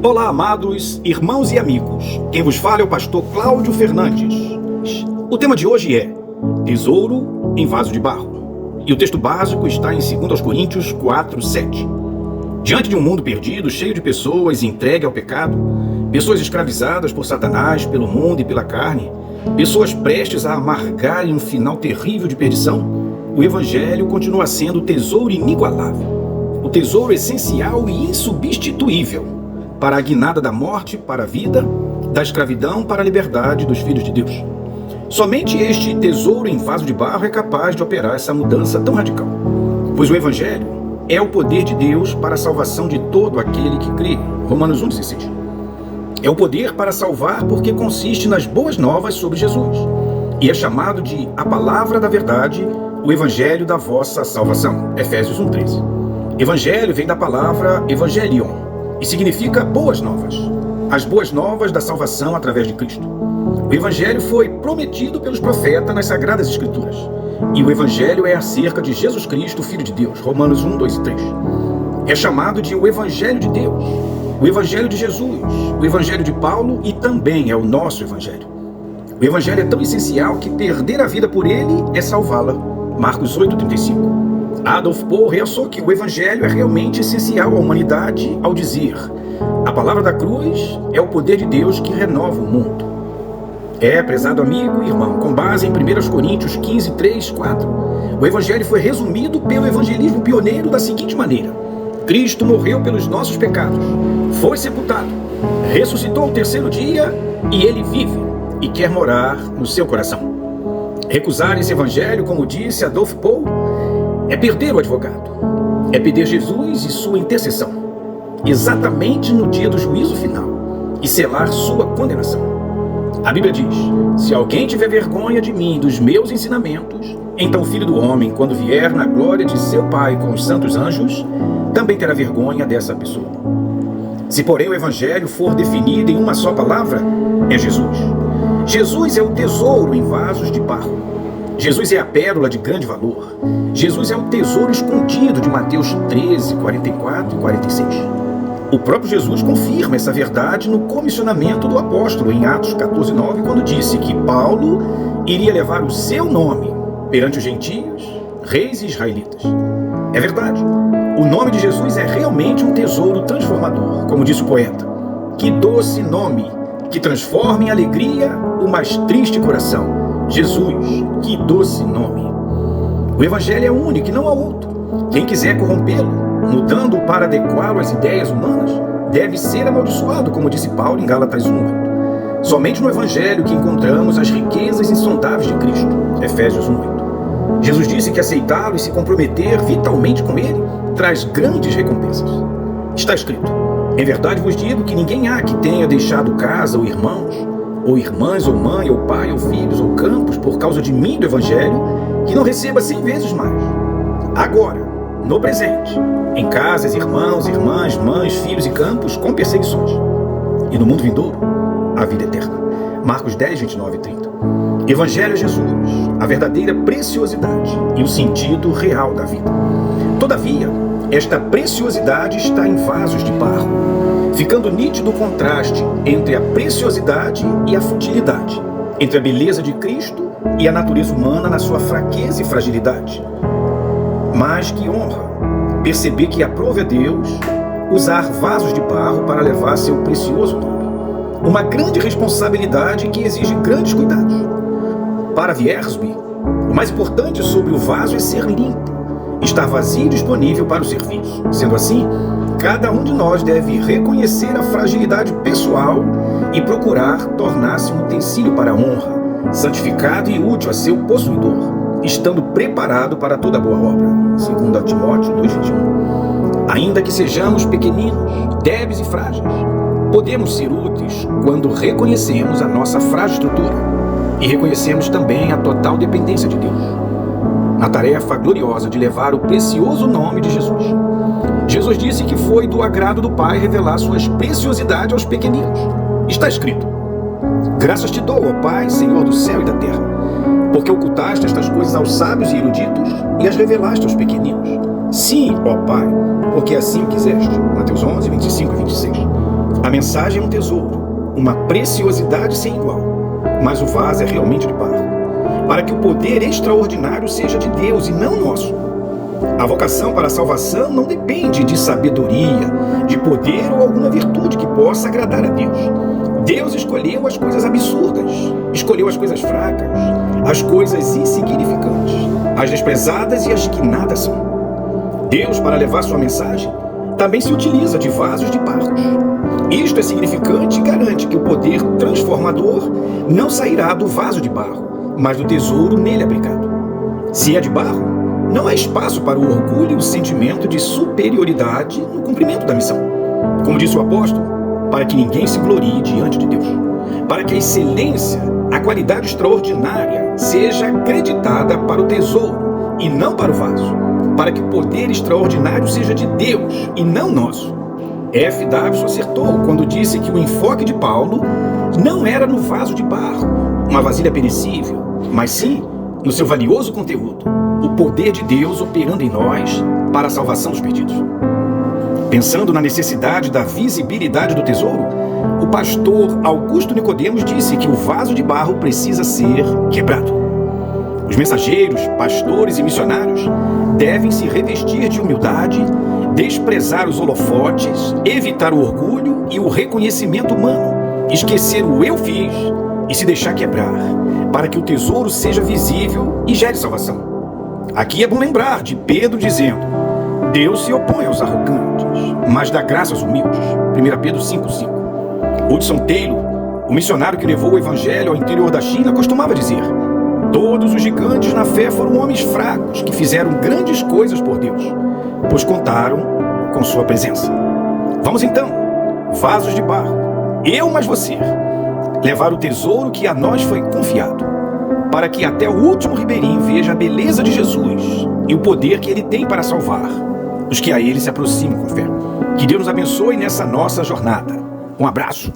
Olá, amados irmãos e amigos. Quem vos fala é o pastor Cláudio Fernandes. O tema de hoje é Tesouro em Vaso de Barro. E o texto básico está em 2 Coríntios 4:7. Diante de um mundo perdido, cheio de pessoas entregue ao pecado, pessoas escravizadas por Satanás, pelo mundo e pela carne, pessoas prestes a amargarem um final terrível de perdição, o Evangelho continua sendo o tesouro inigualável, o tesouro essencial e insubstituível para a guinada da morte para a vida, da escravidão para a liberdade dos filhos de Deus. Somente este tesouro em vaso de barro é capaz de operar essa mudança tão radical, pois o Evangelho é o poder de Deus para a salvação de todo aquele que crê. Romanos 1,16. É o poder para salvar porque consiste nas boas novas sobre Jesus, e é chamado de a palavra da verdade, o Evangelho da vossa salvação. Efésios 1,13. Evangelho vem da palavra evangelion, e significa boas novas, as boas novas da salvação através de Cristo. O Evangelho foi prometido pelos profetas nas Sagradas Escrituras, e o Evangelho é acerca de Jesus Cristo, Filho de Deus, Romanos 1, 2 e 3. É chamado de o Evangelho de Deus, o Evangelho de Jesus, o Evangelho de Paulo e também é o nosso Evangelho. O Evangelho é tão essencial que perder a vida por ele é salvá-la, Marcos 8, 35. Adolf Paul realçou que o Evangelho é realmente essencial à humanidade ao dizer: a palavra da cruz é o poder de Deus que renova o mundo. Prezado amigo e irmão, com base em 1 Coríntios 15, 3, 4, o Evangelho foi resumido pelo evangelismo pioneiro da seguinte maneira: Cristo morreu pelos nossos pecados, foi sepultado, ressuscitou ao terceiro dia e ele vive e quer morar no seu coração. Recusar esse Evangelho, como disse Adolf Paul, é perder o advogado, é perder Jesus e sua intercessão, exatamente no dia do juízo final, e selar sua condenação. A Bíblia diz: se alguém tiver vergonha de mim e dos meus ensinamentos, então o Filho do Homem, quando vier na glória de seu Pai com os santos anjos, também terá vergonha dessa pessoa. Se, porém, o Evangelho for definido em uma só palavra, é Jesus. Jesus é o tesouro em vasos de barro. Jesus é a pérola de grande valor. Jesus é o tesouro escondido de Mateus 13, 44 e 46. O próprio Jesus confirma essa verdade no comissionamento do apóstolo em Atos 14, 9, quando disse que Paulo iria levar o seu nome perante os gentios, reis e israelitas. É verdade, o nome de Jesus é realmente um tesouro transformador, como disse o poeta. Que doce nome, que transforma em alegria o mais triste coração. Jesus, que doce nome. O Evangelho é único e não há outro. Quem quiser corrompê-lo, mudando-o para adequá-lo às ideias humanas, deve ser amaldiçoado, como disse Paulo em Gálatas 1:8. Somente no Evangelho que encontramos as riquezas insondáveis de Cristo. Efésios 1:8. Jesus disse que aceitá-lo e se comprometer vitalmente com ele traz grandes recompensas. Está escrito: em verdade vos digo que ninguém há que tenha deixado casa ou irmãos, ou irmãs, ou mãe, ou pai, ou filhos, ou campos, por causa de mim do Evangelho, que não receba 100 vezes mais. Agora, no presente, em casas, irmãos, irmãs, mães, filhos e campos, com perseguições. E no mundo vindouro, a vida eterna. Marcos 10, 29 e 30. Evangelho é Jesus, a verdadeira preciosidade e o sentido real da vida. Todavia, esta preciosidade está em vasos de barro, ficando nítido o contraste entre a preciosidade e a futilidade, entre a beleza de Cristo e a natureza humana na sua fraqueza e fragilidade. Mas que honra perceber que aprove a Deus usar vasos de barro para levar seu precioso nome. Uma grande responsabilidade que exige grandes cuidados. Para Wiersbe, o mais importante sobre o vaso é ser limpo, estar vazio e disponível para o serviço. Sendo assim, cada um de nós deve reconhecer a fragilidade pessoal e procurar tornar-se um utensílio para a honra, santificado e útil a seu possuidor, estando preparado para toda boa obra. 2 Timóteo 2:21. Ainda que sejamos pequeninos, débeis e frágeis, podemos ser úteis quando reconhecemos a nossa frágil estrutura e reconhecemos também a total dependência de Deus, na tarefa gloriosa de levar o precioso nome de Jesus. Jesus disse que foi do agrado do Pai revelar suas preciosidades aos pequeninos. Está escrito: graças te dou, ó Pai, Senhor do céu e da terra, porque ocultaste estas coisas aos sábios e eruditos e as revelaste aos pequeninos. Sim, ó Pai, porque assim o quiseste. Mateus 11, 25 e 26. A mensagem é um tesouro, uma preciosidade sem igual, mas o vaso é realmente de barro, para que o poder extraordinário seja de Deus e não nosso. A vocação para a salvação não depende de sabedoria, de poder ou alguma virtude que possa agradar a Deus. Deus escolheu as coisas absurdas, escolheu as coisas fracas, as coisas insignificantes, as desprezadas e as que nada são. Deus, para levar sua mensagem, também se utiliza de vasos de barro. Isto é significante e garante que o poder transformador não sairá do vaso de barro, mas do tesouro nele aplicado. Se é de barro, não há espaço para o orgulho e o sentimento de superioridade no cumprimento da missão. Como disse o apóstolo, para que ninguém se glorie diante de Deus, para que a excelência, a qualidade extraordinária seja acreditada para o tesouro e não para o vaso, para que o poder extraordinário seja de Deus e não nosso. F. W. acertou quando disse que o enfoque de Paulo não era no vaso de barro, uma vasilha perecível, mas sim no seu valioso conteúdo, o poder de Deus operando em nós para a salvação dos perdidos. Pensando na necessidade da visibilidade do tesouro, o pastor Augusto Nicodemos disse que o vaso de barro precisa ser quebrado. Os mensageiros, pastores e missionários devem se revestir de humildade, desprezar os holofotes, evitar o orgulho e o reconhecimento humano, esquecer o eu fiz e se deixar quebrar, para que o tesouro seja visível e gere salvação. Aqui é bom lembrar de Pedro dizendo: Deus se opõe aos arrogantes, mas dá graça aos humildes. 1 Pedro 5,5. Hudson Taylor, o missionário que levou o evangelho ao interior da China, costumava dizer: todos os gigantes na fé foram homens fracos que fizeram grandes coisas por Deus, pois contaram com sua presença. Vamos então, vasos de barro, eu mais você, levar o tesouro que a nós foi confiado, para que até o último ribeirinho veja a beleza de Jesus e o poder que ele tem para salvar os que a ele se aproximam com fé. Que Deus nos abençoe nessa nossa jornada. Um abraço.